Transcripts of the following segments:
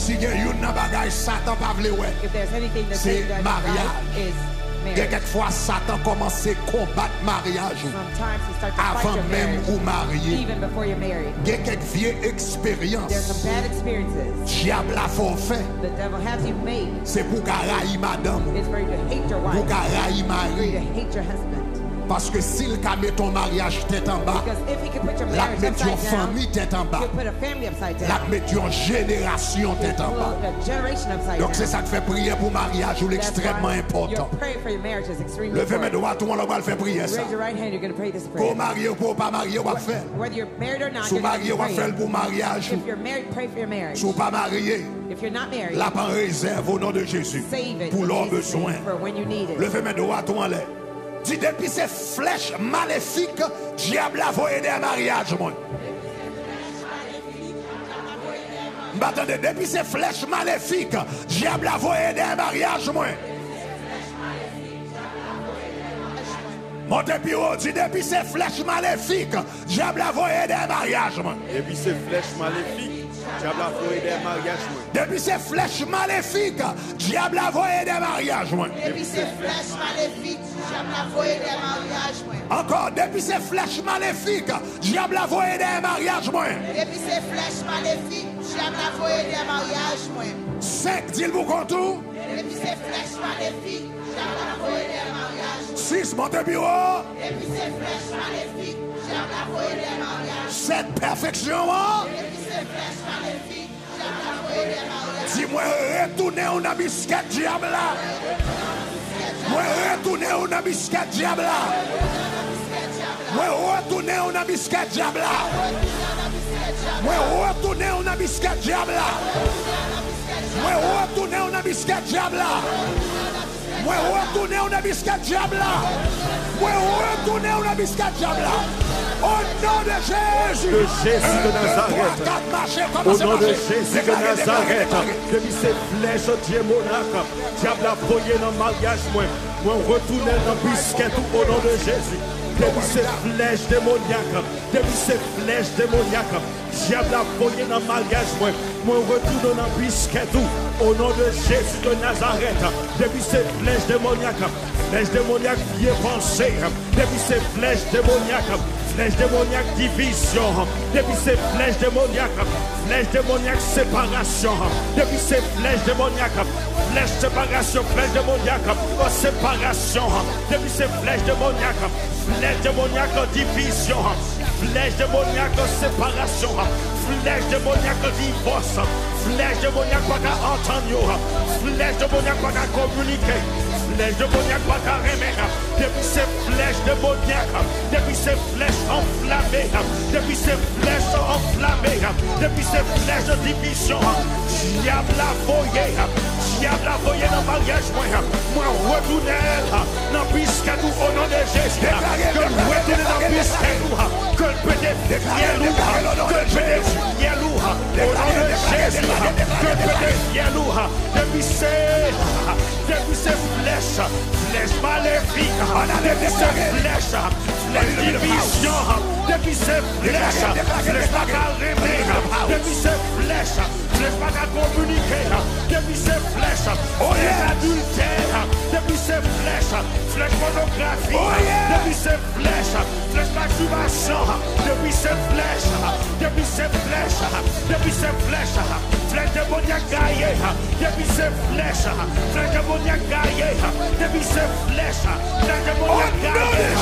Si il y a une bagage Satan pas vle ouais. If there's anything that C'est Satan does mariage. is Et marriage. quelquefois Satan commence à combattre mariage Sometimes he starts to fight avant your même marriage, ou marié. even before you're married. Il y a quelques vieilles There's expériences. some bad experiences. Diable a forfait. The devil has you made. C'est pour qu'aille madame, It's for you to hate your pour wife, qu'aille for you to mari. hate your husband. Parce que s'il ka met ton mariage tête en bas, Because if he could put your la marriage met ton upside down, famille tête en bas, he'll put a family upside la down. met ton génération tête en bas. Put a generation upside Donc c'est down. ça que fait prier pour mariage ou That's l'extrêmement why important. your prayer for your marriage is extremely Levez mes important. doigts, tout le monde va le faire prier ça. Raise your right hand, you're going to pray this Pour prayer. marier ou pour pas marier, on va faire. Whether you're married or not, Si you're going marié, to on va pray. faire pour mariage. If you're married, pray for your marriage. Si pas marié, If you're not married, la en réserve au nom de Jésus. save it Pour in leurs Jesus' besoins. name for when you need it. Levez mes doigts, tout en l'air. Dis depuis ces flèches maléfiques, diable a voyé des mariages, moi. M'attendez, depuis ces flèches maléfiques, diable a voyé des mariages, moi. Montez plus haut, dis depuis ces flèches maléfiques, diable a voyé des mariages, moi. Depuis ces flèches maléfiques, diable a voyé des mariages. Depuis ces flèches maléfiques, diable a voyé des mariages, moi. Depuis ces flèches maléfiques, diable a voyé des mariages, moi. Encore, depuis ces flèches maléfiques, diable a voyé des mariages, moi. Depuis ces flèches maléfiques, diable a voyé des mariages, moi. 5, dis-le contour. Depuis ces flèches maléfiques, diable a voyé des mariages. 6, montez plus haut. Depuis ces flèches maléfiques, diable a voyé des mariages. 7, perfection, moi. Depuis ces flèches maléfiques, diable a voyé des mariages. Dis-moi, retournez au nabisquet diable là. Moi, retournez au nabisquet diable là. Moi, retournez au nabisquet diable là. Moi, retournez au nabisquet diable là. Moi, retournez au nabisquet diable là. Moi, retournez au nabisquet diable là. Moi, retournez au nabisquet diable là. Au nom de Jésus. De Jésus de Nazareth. Au nom de Jésus de Nazareth. Depuis ces flèches démoniaques, diable a voyé dans le mariage, moi retourner dans le biscuit au nom de Jésus. Depuis ces flèches démoniaques, depuis ces flèches démoniaques, diable a voyé dans le mariage, moi retourne dans le biscuit au nom de Jésus de Nazareth. Depuis ces flèches démoniaques bien pensées, depuis ces flèches démoniaques division, depuis ces flèches démoniaques séparation, depuis ces flèches démoniaques séparation, flèches démoniaques séparation, depuis ces flèches démoniaques division, flèches démoniaques séparation, flèches démoniaques divorce, flèches démoniaques pas entendre, flèches démoniaques pas communiquer, flèches démoniaques pas remettre, depuis ces flèches démoniaques, depuis ces flèches enflammées, depuis ces flèches enflammées, depuis ces flèches de division, diable a voyé dans le mariage, moi retourner dans le biscuit au nom de Jésus, que retourner dans le biscuit, que le pédé bien lourd, que le pédé bien lourd, au nom de Jésus, que le pédé bien lourd, depuis ces flèches maléfiques, depuis ces flèches division, depuis ces flèches pas qu'à remettre, depuis ces flèches pas qu'à communiquer, depuis ces flèches adultères, depuis ces flèches pornographie, depuis ces flèches masturbation, depuis ces flèches démoniaques gaillées, depuis ces flèches démoniaques gaillées, depuis ces flèches démoniaques gaillées.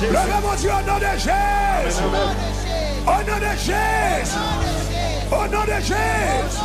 Levez mon Dieu au nom de Jésus. Au nom de Jésus. Au nom de Jésus.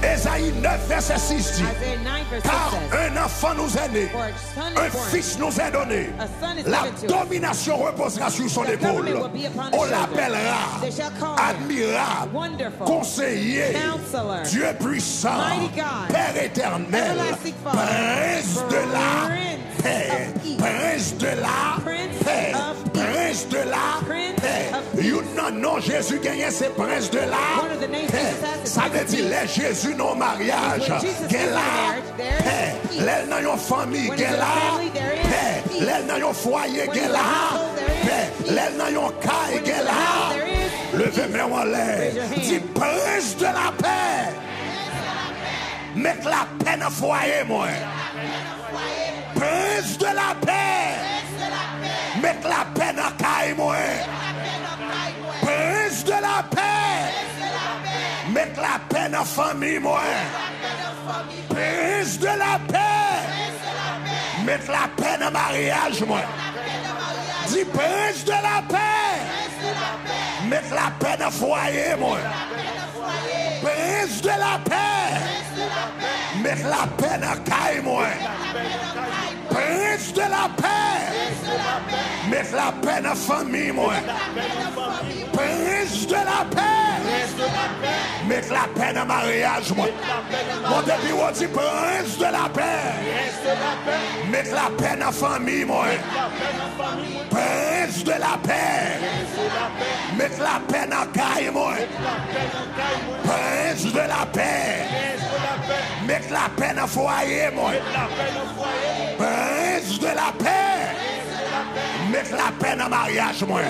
Ésaïe 9, verset 6 dit, Isaiah 9, verse 6 car says, un enfant nous est né, For a son un is born, fils nous est donné, a son is la given to us. domination reposera sur son The épaule. government will be upon his On shoulder. l'appellera They shall call him admirable, Wonderful, conseiller, Counselor, Dieu puissant, Mighty God, Père éternel, Everlasting Father, prince de la Prince paix, of peace, prince de la Prince paix, of peace, prince de la Prince paix. of peace. Non, Jésus gagnait ses princes de la One of the names paix. Jesus has is Ça veut Prince of dire Peace. les Jésus non mariage, When Jesus gagne is in la marriage, there is paix. peace. Les dans yon famille, When gagne he's in la family, there is paix. peace. Les dans yon foyer, When gagne he's in la household, there is paix. peace. Les dans yon caille, When he's gagne in the house, la there is levez peace. en l'air. Dis prince de la paix. Mettre la paix dans le foyer, moi. Prince de la paix. Mettre la paix dans le caille, moi. Prince de la paix. Mettre la paix dans la famille, moi. Prince de la paix. Mettre la paix dans le mariage, moi. Dis prince de la paix. Mettre la paix dans le foyer, moi. Prince de la paix. Mettre la paix dans le caille, moi. Prince de la paix. Mettre la paix dans la famille, moi. Prince de la paix. Mettre la paix dans le mariage, moi. Mon début, on dit prince de la paix. Mettre la paix dans la famille, moi. Prince de la paix. Mettre la paix dans le caille, moi. Prince de la paix. Mettre la paix dans le foyer, moi. Prince de la paix. Mettre la paix dans le mariage, moi.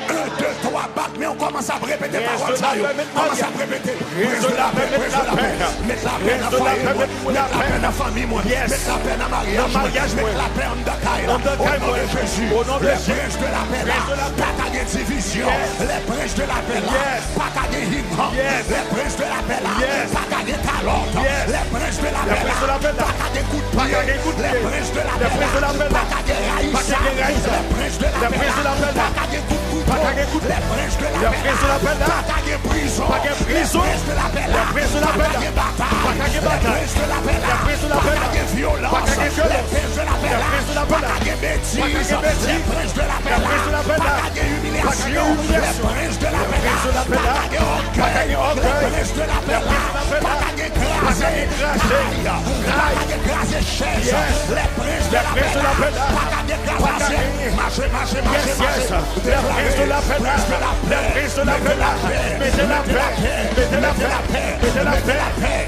1, 2, 3, 4, mais on commence à répéter paroles. On commence à répéter. Prince de la paix, prince de la paix. Mettre la paix dans le foyer, moi. Mettre la paix dans la famille, moi. Mettre la paix dans le mariage, mettre la paix en Dakaï. Au nom de Jésus. Les princes de la paix, là. Pas qu'à des divisions. Les princes de la paix, là. Pas qu'à des hymnes. Les princes de la paix, là. Pas qu'à des talents. Les princes de la paix, là. Pas qu'à des coups de pied. Les princes de la paix, là. Pas qu'à des raïssages. Les princes de la paix, là. Pas qu'à des coups de couteau. Les princes de la paix, là. Pas qu'à des prisons. Les princes de la paix, là. Pas qu'à des batailles. Les princes de la paix, là. Pas qu'à des violences. Les princes de la paix, là. Pas qu'à des bêtises. Les princes de la paix, là. Pas qu'à des humiliations. Les princes de la paix, là. Pas qu'à des orgueils. Les princes de la paix, là. Pas qu'à des écraser. Pas qu'à des écraser chaises. Les princes de la paix, là. Pas qu'à des écraser. Marchez. Les princes de la paix, là. Les princes de la paix, là. Mettez la paix. Mettez la paix. Mettez la paix.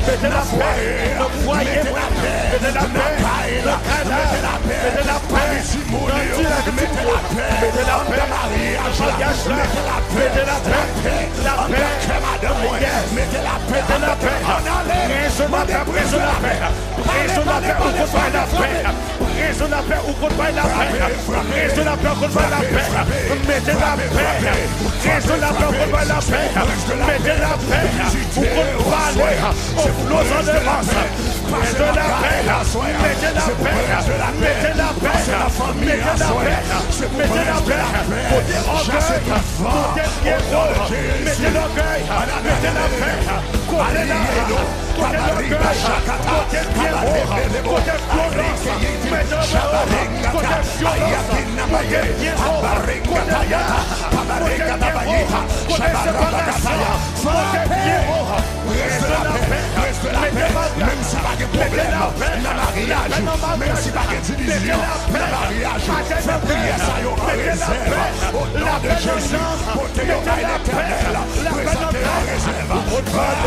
Mettez la paix. Le foyer, mettez la paix. Mettez la paix. Le canard, mettez la paix. Mettez la paix. Mettez la paix. Mariage, mettez la paix. Mettez la paix. La paix. Mettez la paix. Mettez la paix. Prince de la paix. Prince de la paix. Prince de la paix. Où qu'on voit la paix. Prince de la paix. Où qu'on voit la paix. Prince de la paix. Où qu'on voit la paix. Mettez la paix. Prince de la paix. Où qu'on voit la paix. Mettez la paix. Où qu'on voit aller. Au flot de l'avance. Prince de la paix. Mettez la paix. Mettez la paix. Mettez la paix. Mettez la paix. Côté orgueil. Côté pierrot. Mettez l'orgueil. Mettez la paix. Côté l'orgueil. Côté pierrot. Côté violence. Mettez l'orgueil. Côté violence. Côté pierrot. Côté séparation. Côté pierrot. Mettez la paix. Même si pas de problème dans le mariage, même si pas de division dans le mariage, fais prier ça en réserve. Au nom de Jésus, pour te donner l'éternel, présentez en réserve. Où qu'on parle,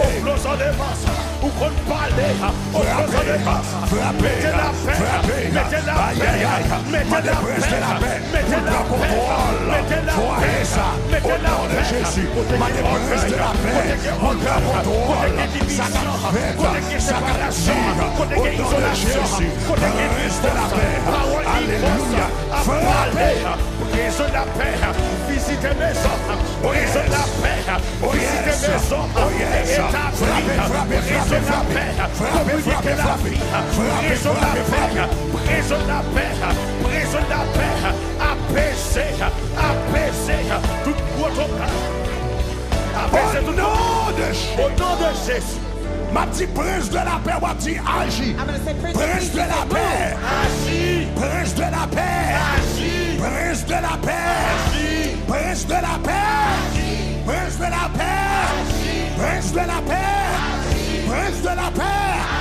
au closant des masses, où qu'on parle, au closant des masses. Mettez la paix, mettez la paix, mettez la paix, mettez la paix, mettez la paix, mettez la paix, Jésus, mettez la paix, on prend contrôle, ça côté qui séparation, côté qui isolation, côté qui reste de la paix. Alléluia. Frappez. Prise de la paix. Visitez mes hommes. Prise de la paix. Visitez mes hommes. Établis. Prise de la paix. Communiquez la vie. Prise de la paix. Prise de la paix. Prise de la paix. Apaiser. Apaiser. Tout votre plan. Apaiser tout. Au nom de Jésus. Ma petite prince de la paix, ma petite agis. Prince de la paix. Agis. Prince de la paix. Agis. Prince de la paix. Agis. Prince de la paix. Agis. Prince de la paix. Agis. Prince de la paix. Agis. Prince de la paix.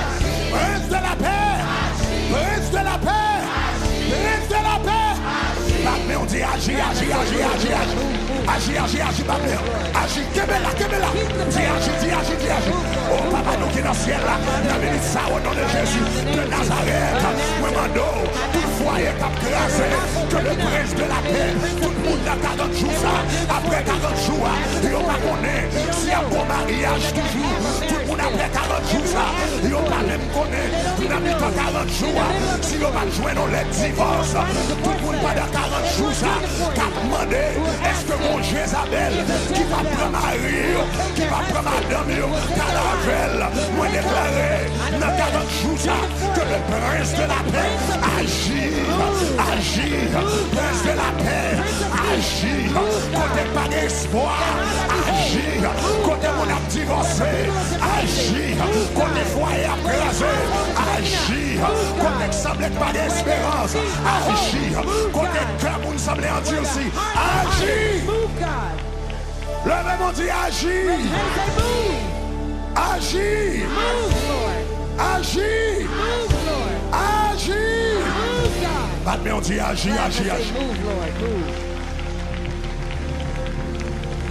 Agis. Prince de la paix. Agis. Prince de la paix. Agis. Prince de la paix. Mais on dit agis, agis, agis, agis, agis. Agis, agis, agis, Babel. Agis, Kebela, Kebela. Dis agis, dis agis, dis agis. Oh, papa, nous qui dans le ciel là, nous bénit ça au nom de Jésus de Nazareth. Moi, mando, tout le foyer qui a crasé, que le prince de la paix, tout le monde a 40 jours ça, après 40 jours, il a bon mariage toujours. Tout le monde après 40 jours ça. Ils n'ont pas même connu. Nous n'avons pas 40 jours. Si on va joindre les divorces, tout le monde pas dans 40 jours ça. Qu'a demandé, est-ce que mon Jézabel qui va prendre Marie, qui va prendre madame, Caravelle, moi déclaré dans 40 jours ça, que le prince de la paix agit, prince de la paix agit, côté pas d'espoir, agit, côté mon a divorcé, agit, côté foyer à craser, agit, côté semble pas d'espérance, agit, côté cœur pour nous sembler endurci, agit. Le même on dit agit, agit, agit, agit. Mais on dit agit, agit, agit.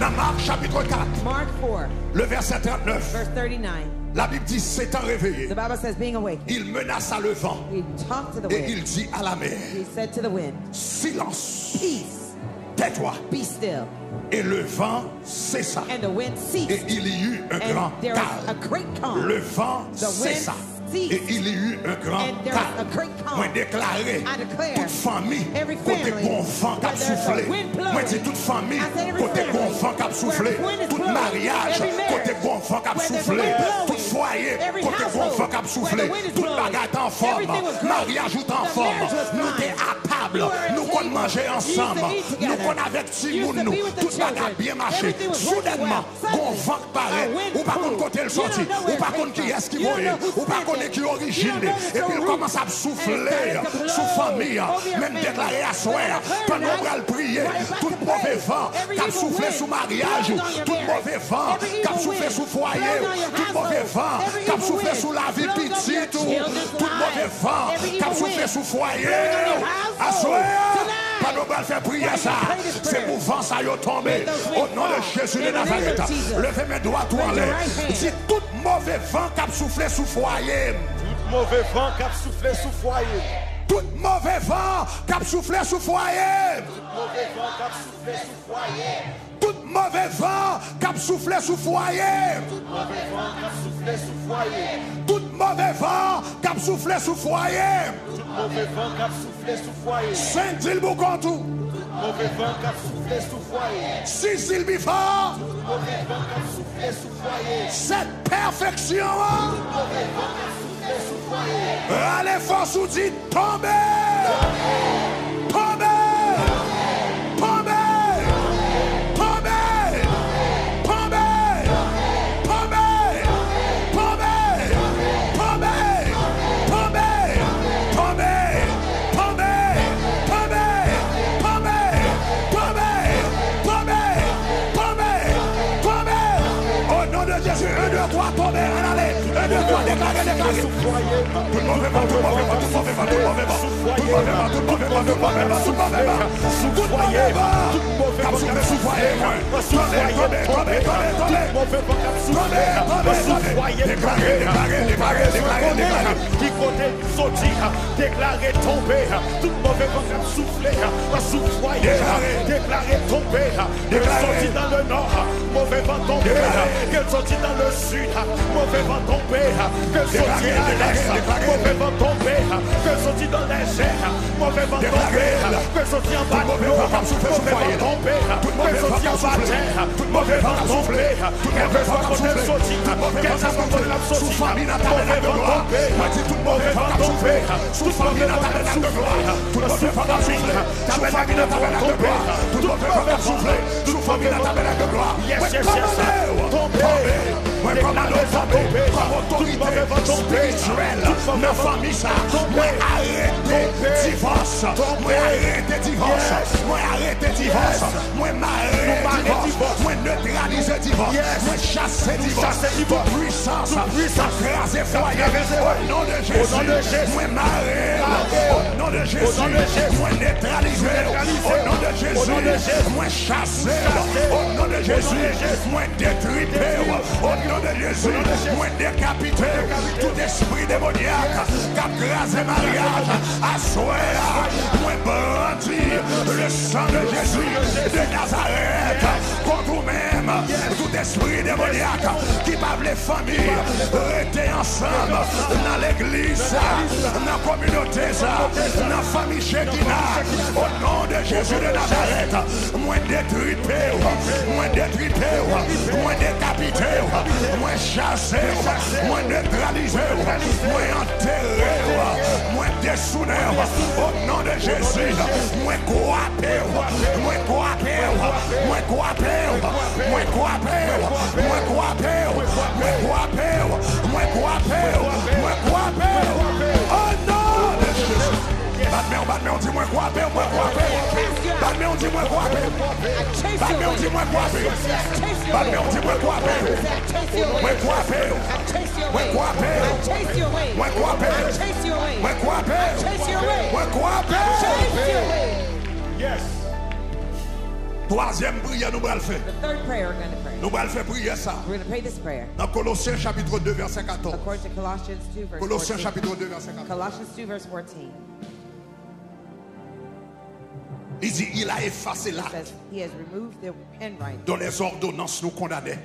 Dans Marc chapitre 4, Mark 4, le verset 39, verse 39. la Bible dit s'étant réveillé, The Bible says, being awake, il menaça le vent he talked to the et wind. il dit à la mer, He said to the wind, silence, peace, tais-toi. be still. Et le vent cessa. And the wind Et ceased. il y eut un grand And there was a calme. great calm. Le vent The wind cessa. ceased. Et il y eut un grand And there was a calme. great calm. Moi déclaré, I declare, toute famille, every côté family, bon vent qui a where there's a soufflé. wind blowing. Moi dis toute famille, I said every côté family, bon vent qui a soufflé. where wind is Tout blowing. mariage, Every marriage, côté bon vent qui a where there's a soufflé. wind blowing. Tout foyer, Every côté bon household, vent qui a where soufflé. the wind is Toute blowing. bagarre en forme. Everything was great. Mariage ou en The forme. marriage was Nous fine. t'es à table. You were at Nous the qu'on table. mangeait You used to ensemble. eat together. Nous qu'on avec You Timoun used to nous. be with the Toute bagarre children. bien marché. Everything was working Soudainement, well. gon vent paraît. A wind Ou pas blew. côté le You don't sorti. know where Ou pas it came qui est-ce qui from. You don't voyait. know who's Ou pas sending. qui You origine. don't know Et the puis il root. commence à And souffler it started to sous blow famille. over your Même family. déclaré à soir. Declare Quand on va tonight, le prier, while you're tout about to mauvais pray, vent every qui a evil soufflé wind sous mariage. blows on your Tout marriage. mauvais vent Every qui a evil soufflé wind sous foyer. blows on your Tout mauvais household. vent Every qui a evil soufflé wind sous la vie blows over petite. your children's Tout mauvais lives. vent Every qui a evil soufflé wind sous foyer. blows on your household. À soir. Tonight. Pas nous faire prier ça. C'est mouvant ça y est tombé. Au nom de Jésus de Nazareth. Levez mes doigts tout en l'air. Si tout mauvais vent qui a soufflé sous foyer. Mauvais vent qui a soufflé sous foyer. Tout mauvais vent qui a soufflé sous foyer. Mauvais vent qui a soufflé sous foyer. Tout mauvais vent qui a soufflé sous foyer. Mauvais vent qui a soufflé sous foyer. Tout mauvais vent qui a soufflé sous foyer. Mauvais vent qui a soufflé sous foyer. Saint-Île Boucontou. Mauvais vent qui a soufflé sous foyer. Six-Île Bifort. Mauvais vent qui a soufflé sous foyer. Cette perfection. Mauvais vent qui a soufflé sous foyer. Allez, force ou dit tomber. Tomber. Tomber. Tomber. Tomber. Tomber. Tomber. Tomber. Tomber. Tomber. Tomber. Tomber. Tomber. Tomber. Tomber. Tomber. Au nom de Jésus, 1, 2, 3, tomber. Allez. 1, 2, 3, déclarez, déclarez. Tout le mauvais vent, tout le mauvais vent, tout le mauvais vent, tout le mauvais vent, tout le mauvais vent, tout le mauvais vent, tout le mauvais vent, tout le mauvais vent, tout le mauvais vent, cap soufflé sous foyer, tombez, déclarez, qui côté sorti, déclaré tomber, tout mauvais vent qui a soufflé, sous foyer, déclaré tomber, qu'elle sortit dans le nord, mauvais vent tomber, qu'elle sortit dans le sud, mauvais vent tomber, qu'elle sortit à l'est, mauvais vent tomber, qu'elle sortit dans les airs, mauvais vent tomber, qu'elle sortit en bas de l'eau, mauvais vent tomber, qu'elle sortit en bas de terre, mauvais vent tomber, qu'elle soit côté sorti, qu'elle soit côté la sortie, mauvais vent tomber, mauvais vent tomber, tout mauvais vent souffler, tout mauvais vent souffler, tout mauvais vent tomber, tout mauvais vent souffler, tout mauvais vent tomber, yes, yes, yes, tomber, déclaré tomber, tout mauvais vent tomber, ma famille ça, moi arrêtez divorce, moi arrêtez divorce, moi arrêtez divorce, moi m'arrêtez divorce, moi neutraliser divorce, moi chasser divorce, toute puissance, crasé foyer, au nom de Jésus, moi m'arrêtez, au nom de Jésus, moi neutraliser, au nom de Jésus, moi chasser, au nom de Jésus, moi détruire, au nom de Jésus, moi décapiter, tout esprit démoniaque, qui a crasé mariage, à soir, moi brandir le sang de Jésus de Nazareth, contre vous-même, tout esprit démoniaque qui parle les familles, rester ensemble dans l'église, dans la communauté, dans la famille Shekinah. Au nom de Jésus de Nazareth, moins détruité, moins décapité, moins chassé, moins neutralisé, moins enterré, moins dessouné. Au nom de Jésus, moins coapé, moins coapé, moins coapé, moins coapé, moins coapé, moins coapé, moins coapé, moins coapé. Au nom de Jésus. Batman, on dit moins coapé, moins coapé. Batman, on dit moins coapé. Batman, on dit moins coapé. Batman, on dit moins coapé. Moins coapé. Moins coapé. Moins coapé. Moins coapé. Moins coapé. Yes. Troisième prière, nous allons le faire. The third prayer we're going to pray. Nous allons faire prier ça. We're going to pray this prayer. Dans Colossiens chapitre 2, verset 14. According to Colossians 2, verse Colossiens 14. chapitre 2, verset 14. Colossians 2, verse 14. Il dit, il a effacé It l'acte says, He has removed the handwriting. dont les ordonnances nous condamnaient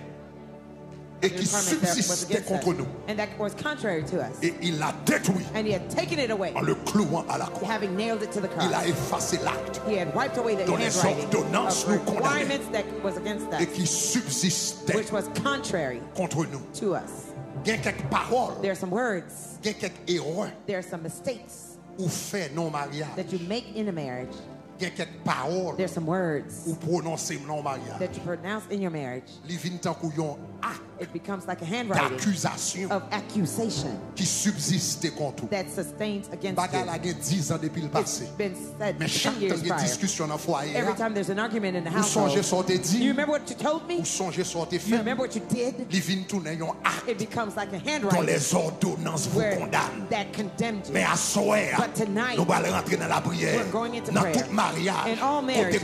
et qui subsistait contre nous. And that was contrary to us. Et il l'a détruit And He had taken it away, en le clouant à la croix. having nailed it to the Il a cross. effacé l'acte He had wiped away the dont les handwriting ordonnances of nous condamnaient requirements that was against et us, qui subsistait which was contrary contre nous. to us. Il y a quelques paroles, There are some words, il y a quelques erreurs there are some mistakes ou fait non mariage. that you make in a marriage. Il y a quelques paroles There are some words ou prononcer non mariage. that you pronounce in your marriage. Il vient tant qu'il y a un acte It becomes like a handwriting d'accusation of accusation qui subsistait contre nous. that sustains against Bagarre you. a 10 ans depuis le It's passé. been said Mais 10 chaque temps years il y a prior. discussion dans le foyer, Every time there's an argument in the ou songez household, sorti you dit, remember what you told me? ou songez sorti You fait. remember what you did? Il vient tourner un acte It becomes like a dont handwriting les ordonnances vous where condamnent. that condemned you. Mais à soir, But tonight, nous allons rentrer dans la prière. we're going into Dans prayer. tout mariage, In all côté marriages,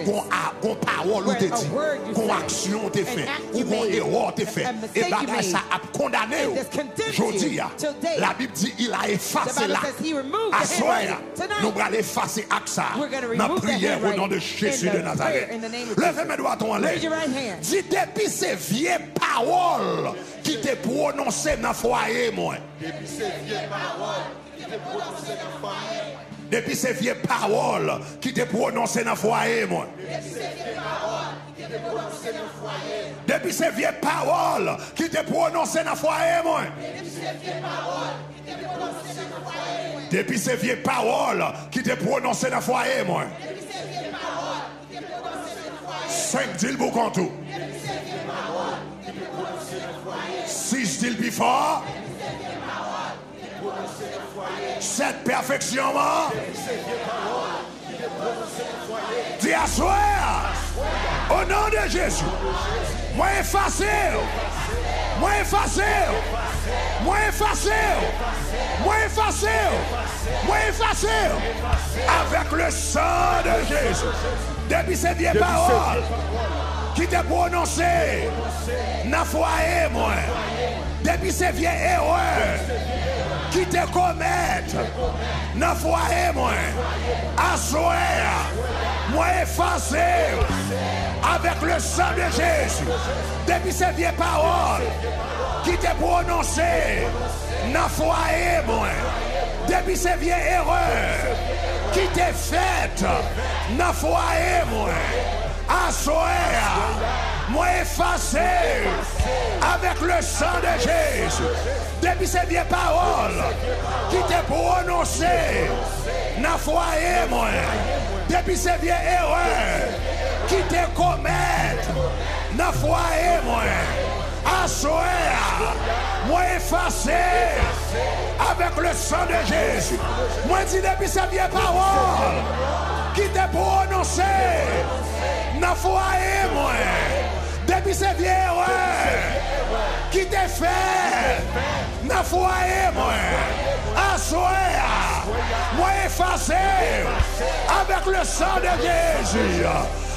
qu'on parole ou where te a dit, word you qu'on say, action te an fait, act ou you qu'on made, erreur te fait, a et mistake you bagage made, ça a condamné. and this condemns Jodi, you today. la Bible dit, il a The effacé Bible là. says He removed À the soir, handwriting. nous Tonight, allons effacer avec ça. we're going to Dans remove the prière au nom de handwriting Jésus in de the Nazareth. prayer in the name of Levez Jesus. mes doigts en l'air. Raise your right hand. Dis depuis ces vieilles paroles qui te prononcées dans le foyer, moi. Depuis ces vieilles paroles qui te prononcées dans le foyer, moi. Depuis ces vieilles paroles qui te prononcées dans le foyer, moi. Depuis ces vieilles paroles qui te prononcées dans le foyer, moi. 5 dit le boucan tout. 6 dit le plus fort. 7 perfection, moi. Dis à soir, au nom de Jésus, moi effacé, moi effacé, moi effacé, moi effacé, moi effacé, avec le sang de Jésus. Depuis ces vieilles paroles qui t'ont prononcé dans le foyer, moi. Depuis ces vieilles erreurs qui te commettent dans le foyer, moi. Assoir, moi effacé avec le sang de Jésus. Depuis ces vieilles paroles qui te prononcées dans le foyer, moi. Depuis ces vieilles erreurs qui te faites dans le foyer, moi. Assoir, moi effacé avec le sang de Jésus. Depuis ces vieilles paroles qui te prononcées dans le foyer, moi. Depuis ces vieilles erreurs qui te commettent dans le foyer, moi. Assoir, moi effacé avec le sang de Jésus. Moi dis depuis ces vieilles paroles qui te prononcées dans le foyer, moi. Depuis ces vieilles erreurs qui te fait dans le foyer, moi. Assoir, moi effacé avec le sang de Jésus.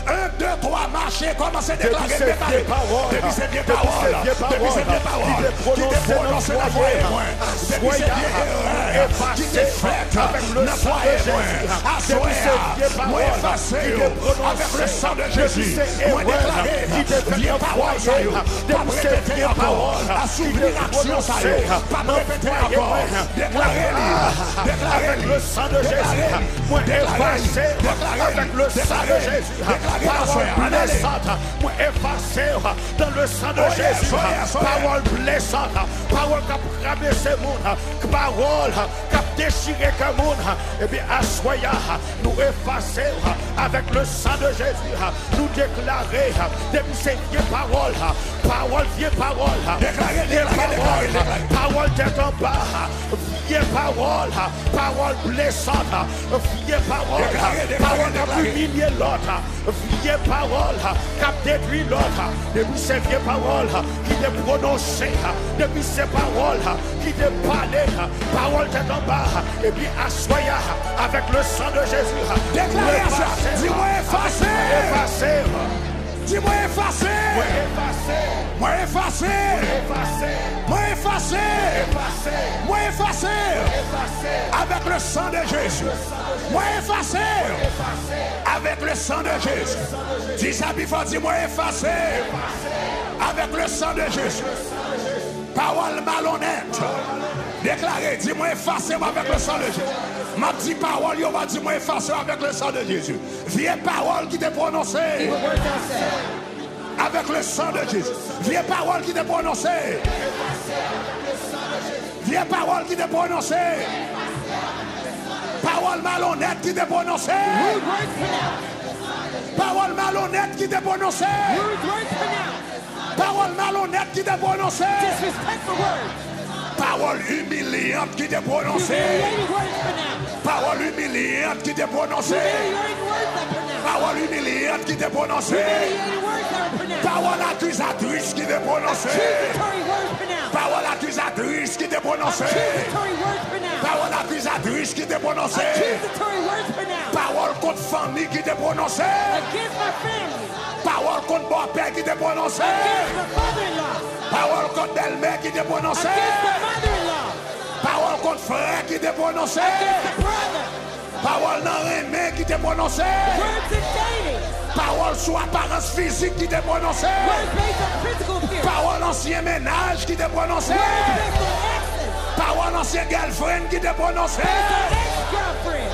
1, 2, 3, marcher, commencez à déclarer, Depuis ces vieilles paroles, depuis ces vieilles depuis paroles, ces vieilles depuis ces vieilles paroles, paroles, qui t'est prononcé dans le foyer, depuis ces vieilles erreurs, qui t'est faites avec le dans le sang de foyer, Jésus. à Depuis ces vieilles moi paroles, effacé qui t'est prononcé avec le sang de Jésus, ces moi erreurs, déclaré, qui t'est fait vieilles le paroles, foyer, pas depuis ces répéter vieilles encore, paroles, assouvir l'action, ça y est, pas répéter encore, déclarez-les, avec le sang de Jésus, moi effacé avec le sang de Jésus, parole blessante, moi effacé dans le sang de Jésus, parole blessante, parole qui a rabaissé le monde, parole qui a déchiré le monde, et bien assoya, nous effacer avec le sang de Jésus, nous déclarer depuis ces vieilles paroles, parole vieille parole, parole tête en bas, vieille parole, parole blessante, vieille parole, parole qui a humilié l'autre, vieille parole qui a détruit l'autre, depuis ces vieilles paroles qui t'est prononcées, depuis ces paroles qui t'est parlé, parole tête en bas, et puis assoya avec le sang de Jésus. déclarez ça, dis-moi effacé, Effacé, dis-moi effacé, moi effacé, moi effacé, moi effacé, avec le sang de Jésus, moi effacé, avec le sang de Jésus, dis ça bifort, dis-moi effacé, avec le sang de Jésus, parole malhonnête, déclarez, dis-moi effacé avec le sang de Jésus. Ma petite parole, il va dire moi effacer avec le sang de Jésus. Vieille parole qui t'est prononcée avec le sang de Jésus. Vieille parole qui t'est prononcée. Vieille parole qui t'est prononcée. Parole malhonnête qui t'est prononcée. Parole malhonnête qui t'est prononcée. Parole malhonnête qui t'est prononcée. Parole humiliante qui t'est prononcée. Parole humiliante qui t'est prononcée. Parole humiliante qui t'est prononcée. Parole accusatrice qui t'est prononcée. Parole accusatrice qui t'est prononcée. Parole accusatrice qui t'est prononcée. Parole contre famille qui t'est prononcée. Parole contre beau-père qui t'est prononcée. Parole contre belle-mère qui t'est prononcée. Parole contre frère qui t'est prononcée. Parole dans remède qui t'est prononcée. Parole sur apparence physique qui t'est prononcée. Parole ancien ménage qui t'est prononcée. Parole ancien girlfriend qui t'est prononcée.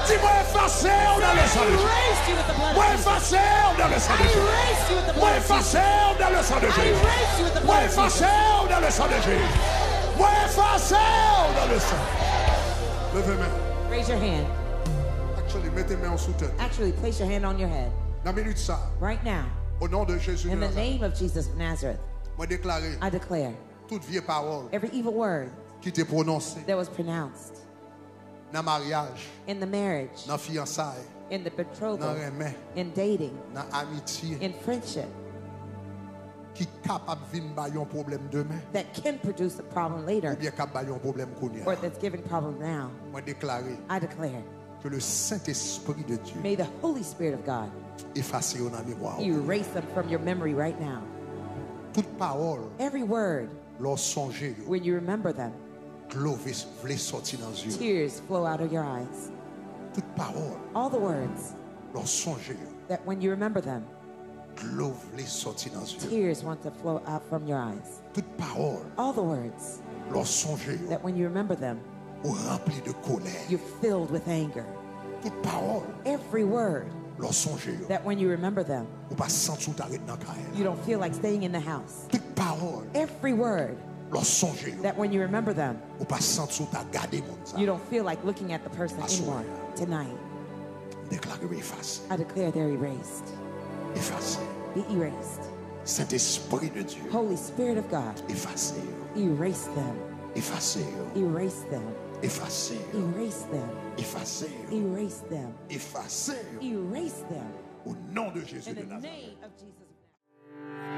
Dis-moi effacé dans le sang de Jésus. Moi effacé dans le sang de Jésus. Moi effacé dans le sang de Jésus. Moi effacé dans le sang de Jésus. Moi effacé dans le sang. Levez main. Raise your hand. Actually, mettez main en sous-tête. Actually, place your hand on your head. Dans la minute ça, Right now, au nom de Jésus de in the Nazareth, name of Jesus of Nazareth, moi déclarer I declare toute vieille parole every evil word qui t'est prononcée that was pronounced dans le mariage, in the marriage, dans la fiançailles, in the dans betrothal, le remède, in dating, dans l'amitié, in friendship, qui est capable de venir un problème demain, that can produce a problem ou later bien capable de un problème qu'on y a. or that's giving problem now. Moi déclarer I declare, que le Saint-Esprit de Dieu may the Holy Spirit of God efface dans la mémoire. erase them from your memory right now. Toute parole, Every word, leur songer, when you remember them, l'eau voulait sortir dans les yeux. tears flow out of your eyes. Toute parole, All the words leur songer, that when you remember them, l'eau voulait sortir dans les yeux. tears want to flow out from your eyes. Toute parole, All the words leur songer, that when you remember them, ou rempli de colère. you're filled with anger. Toute parole, Every word leur songer, that when you remember them, ou pas sentir t'arrêter dans la you don't feel like staying in the house. Toute parole, Every word leur songer, that when you remember them, ou pas sentir t'as gardé mon ça. you don't feel like looking at the person anymore. Tonight, Déclarer effacer, I declare they're erased. effacer. Be erased. Saint-Esprit de Dieu, Holy Spirit of God, effacer, erase them. effacer, Erase them. effacer, Erase them. effacer, Erase them. effacer. Erase them. Au nom de Jésus In de the Nazareth. name of Jesus of Nazareth.